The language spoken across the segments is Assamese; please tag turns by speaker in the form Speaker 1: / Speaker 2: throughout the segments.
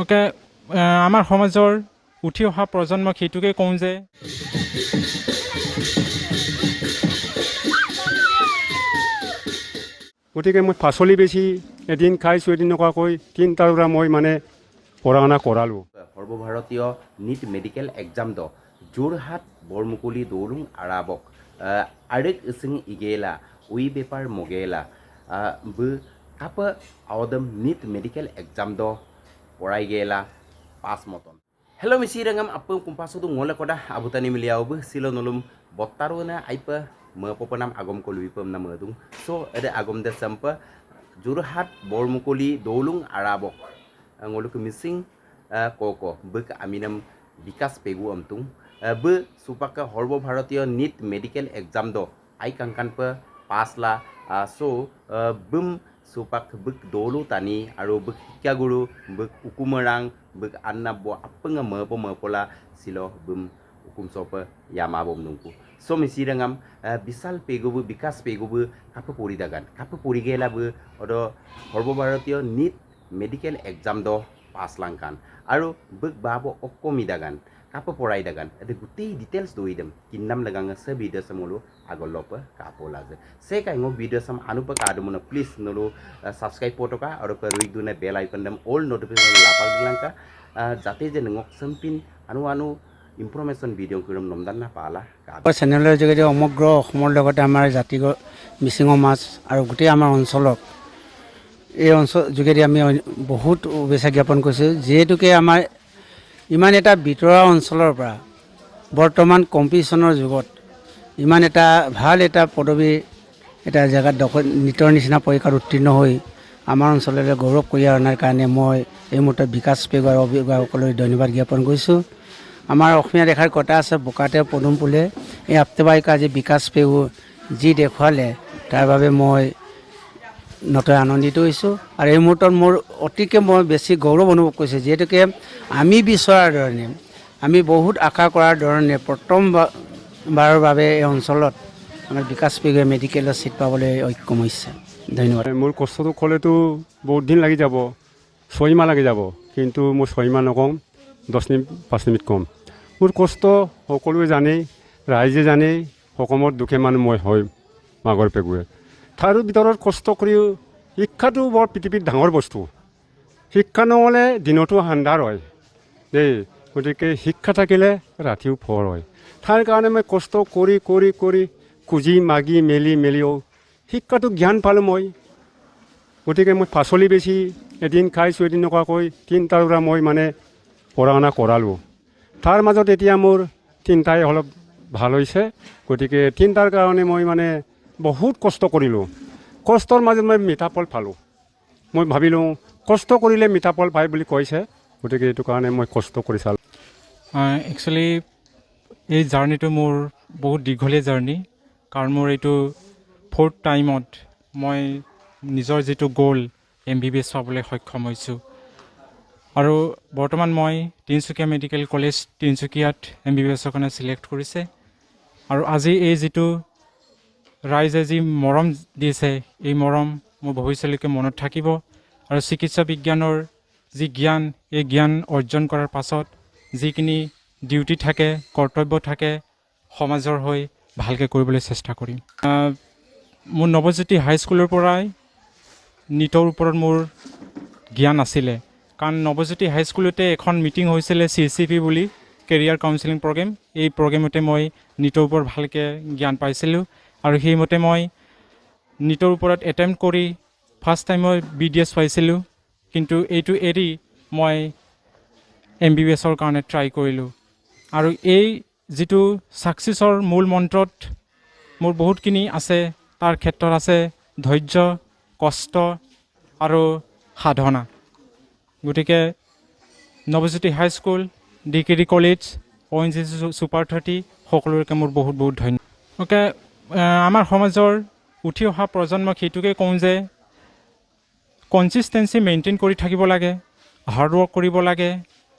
Speaker 1: ওকে আমাৰ সমাজৰ উঠি অহা প্ৰজন্মক সেইটোকে কওঁ যে
Speaker 2: গতিকে মই পাচলি বেছি এদিন খাইছোঁ এদিন নকৰাকৈ 3টাৰ পৰা মই মানে পঢ়া শুনা কৰালোঁ।
Speaker 3: সৰ্বভাৰতীয় নিট মেডিকেল এক্সাম দ যোৰহাট বৰমুকলি দৌলুং আৰাবক আৰেক ইসিং ইগেলা উই বেপার মগেলা ব কাপ আওদম নিট মেডিকেল এক্সাম দ পড়াই গেলা পাঁচ মতন হেল্ল' মিসি রঙম আপং কুম্পাসুদু ngole koda abutani miliaub silo nolum botaruna aipa mepopanam agom kolwipam na medung so ada agom de sampa Jorhat Bormukoli দৌলুং আৰাবক ngoluk missing koko bek aminam Bikash Pegu আমতুং ব সুপাকা সর্বভারতীয় নিট মেডিকেল এক্সাম দ আই কাংকান প পাঁচলা সো বুম সুপাক বক দৌলু টানি আৰু বক শিক্ষাগুৰু বক উকুমৰাং বক আন্নাব আপং মপলা সিল বুম উকুম সপ ইয়ামা বম নুংকু সো মিসিরাঙাম বিশাল পেগুবু বিকাশ পেগুবু কাপ পরিদাগান কাপ পরিগেলাবু অদ সর্বভারতীয় নিট মেডিকেল এক্সাম দ পাঁচ লাংকান আৰু বক বাবো অকমিদাগান কাপ পড়াই দাগান এতে গোটেই ডিটেইলস দই দেম কিন্নাম লাগাং সে ভিডিও সমলো আগলপ কাপো লাজে সে কাইঙো ভিডিও সম আনুপ কাদমনো প্লিজ নলো সাবস্ক্রাইব পটকা আৰু রুই দুনে বেল আইকন দেম অল নোটিফিকেশন লাপাল দিলাংকা যাতে যে নঙক সম্পিন আनु ইনফরমেশন ভিডিও কৰিম নমদান না পালা
Speaker 4: চেনেলৰ যোগেদি সমগ্ৰ অসমৰ লগতে আমাৰ জাতিগত মিচিং সমাজ আৰু গোটেই আমাৰ অঞ্চলক এই অঞ্চল যোগেদি আমি বহুত শুভেচ্ছা জ্ঞাপন কৰিছোঁ যিহেতুকে আমাৰ ইমান এটা ভিতৰুৱা অঞ্চলৰ পৰা বৰ্তমান কম্পিটিশ্যনৰ যুগত ইমান এটা ভাল এটা পদবী এটা জেগাত নিটৰ নিচিনা পৰীক্ষাত উত্তীৰ্ণ হৈ আমাৰ অঞ্চললৈ গৌৰৱ কৰি অনাৰ কাৰণে মই এই মুহূৰ্তত বিকাশ পেগু আৰু অভিভাৱকলৈ ধন্যবাদ জ্ঞাপন কৰিছোঁ। আমাৰ অসমীয়া দেখাৰ কথা আছে বোকাতে পদুম ফুলে এই আপ্তবাহিকা আজি বিকাশ পেগু যি দেখুৱালে তাৰ বাবে মই নথৈ আনন্দিত হৈছোঁ আৰু এই মুহূৰ্তত মোৰ অতিকে মই বেছি গৌৰৱ অনুভৱ কৰিছোঁ যিহেতুকে আমি বিচৰাৰ ধৰণে আমি বহুত আশা কৰাৰ ধৰণে প্ৰথমবাৰৰ বাবে এই অঞ্চলত আমাৰ বিকাশ পেগুৱে মেডিকেলৰ ছিট পাবলৈ সক্ষম হৈছে। ধন্যবাদ।
Speaker 2: মোৰ কষ্টটো ক'লেতো বহুত দিন লাগি যাব 6 মাহ লাগি যাব কিন্তু মই 6 মাহ নকওঁ 10 মিনিট 5 মিনিট কম মোৰ কষ্ট সকলোৱে জানেই ৰাইজে জানেই সকমত দুখে মানুহ মই হয় মাগৰ পেগুৱে তাৰ ভিতৰত কষ্ট কৰিও শিক্ষাটো বৰ পৃথিৱীত ডাঙৰ বস্তু শিক্ষা নহ'লে দিনতো আন্ধাৰ হয় দেই গতিকে শিক্ষা থাকিলে ৰাতিও পোহৰ হয় তাৰ কাৰণে মই কষ্ট কৰি কৰি কৰি খুজি মাগি মেলিও শিক্ষাটো জ্ঞান পালোঁ মই গতিকে মই পাচলি বেছি এদিন খাইছোঁ এদিন নকৰাকৈ 3টাৰ পৰা মই মানে পঢ়া শুনা কৰালোঁ তাৰ মাজত এতিয়া মোৰ 3টাই অলপ ভাল হৈছে গতিকে 3টাৰ কাৰণে মই মানে বহুত কষ্ট কৰিলোঁ কষ্টৰ মাজত মই মিঠা ফল পালোঁ মই ভাবিলোঁ কষ্ট কৰিলে মিঠা ফল পায় বুলি কৈছে গতিকে এইটো কাৰণে মই কষ্ট কৰি চালোঁ।
Speaker 1: একচুৱেলি এই জাৰ্ণিটো মোৰ বহুত দীঘলীয়া জাৰ্ণি কাৰণ মোৰ এইটো 4th টাইমত মই নিজৰ যিটো গ'ল MBBS পাবলৈ সক্ষম হৈছোঁ আৰু বৰ্তমান মই তিনিচুকীয়া মেডিকেল কলেজ তিনিচুকীয়াত MBBSৰ কাৰণে চিলেক্ট কৰিছে আৰু আজি এই যিটো ৰাইজে যি মৰম দিছে এই মৰম মোৰ ভৱিষ্যলৈকে মনত থাকিব আৰু চিকিৎসা বিজ্ঞানৰ যি জ্ঞান এই জ্ঞান অৰ্জন কৰাৰ পাছত যিখিনি ডিউটি থাকে কৰ্তব্য থাকে সমাজৰ হৈ ভালকৈ কৰিবলৈ চেষ্টা কৰিম। মোৰ নৱজ্যোতি হাইস্কুলৰ পৰাই নিটৰ ওপৰত মোৰ জ্ঞান আছিলে কাৰণ নৱজ্যোতি হাইস্কুলতে এখন মিটিং হৈছিলে CCP বুলি কেৰিয়াৰ কাউন্সেলিং প্ৰগ্ৰেম এই প্ৰগ্ৰেমতে মই নিটৰ ওপৰত ভালকৈ জ্ঞান পাইছিলোঁ আৰু সেইমতে মই নিটৰ ওপৰত এটেম্প্ট কৰি ফাৰ্ষ্ট টাইম মই BDS পাইছিলোঁ কিন্তু এইটো এৰি মই MBBSৰ কাৰণে ট্ৰাই কৰিলোঁ আৰু এই যিটো ছাকচেছৰ মূল মন্ত্ৰত মোৰ বহুতখিনি আছে তাৰ ক্ষেত্ৰত আছে ধৈৰ্য কষ্ট আৰু সাধনা গতিকে Nabajyoti high school DKD college ONGC Super 30 সকলোকে মোৰ বহুত বহুত ধন্যবাদ। ওকে আমাৰ সমাজৰ উঠি অহা প্ৰজন্মক সেইটোকে কওঁ যে কনচিষ্টেঞ্চি মেইনটেইন কৰি থাকিব লাগে হাৰ্ডৱৰ্ক কৰিব লাগে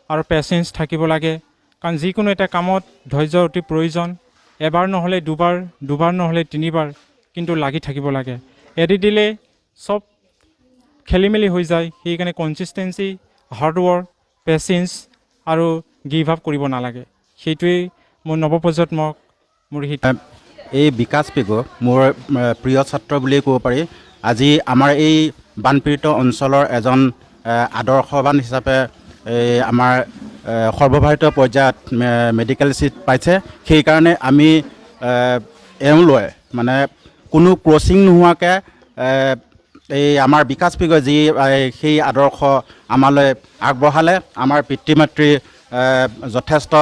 Speaker 1: আৰু পেচেঞ্চ থাকিব লাগে কাৰণ যিকোনো এটা কামত ধৈৰ্য অতি প্ৰয়োজন এবাৰ নহ'লে দুবাৰ নহ'লে 3বাৰ কিন্তু লাগি থাকিব লাগে এৰি দিলে চব খেলি মেলি হৈ যায় সেইকাৰণে কনচিষ্টেঞ্চি হাৰ্ডৱৰ্ক পেচেঞ্চ আৰু গিভ আপ কৰিব নালাগে। সেইটোৱেই মোৰ নৱপ্ৰজন্মক মোৰ
Speaker 5: এই বিকাশ পেগু মোৰ প্ৰিয় ছাত্ৰ বুলিয়েই ক'ব পাৰি। আজি আমাৰ এই বানপীড়িত অঞ্চলৰ এজন আদৰ্শৱান হিচাপে আমাৰ সৰ্বভাৰতীয় পৰ্যায়ত মেডিকেল চিট পাইছে। সেইকাৰণে আমি এওঁলৈ মানে কোনো ক্ৰচিং নোহোৱাকৈ এই আমাৰ বিকাশ পেগুৱে যি সেই আদৰ্শ আমালৈ আগবঢ়ালে, আমাৰ পিতৃ মাতৃ যথেষ্ট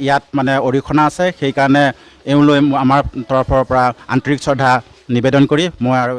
Speaker 5: ইয়াত মানে অৰিহণা আছে। সেইকাৰণে এওঁলৈ আমাৰ তৰফৰ পৰা আন্তৰিক শ্ৰদ্ধা নিবেদন কৰি মই আৰু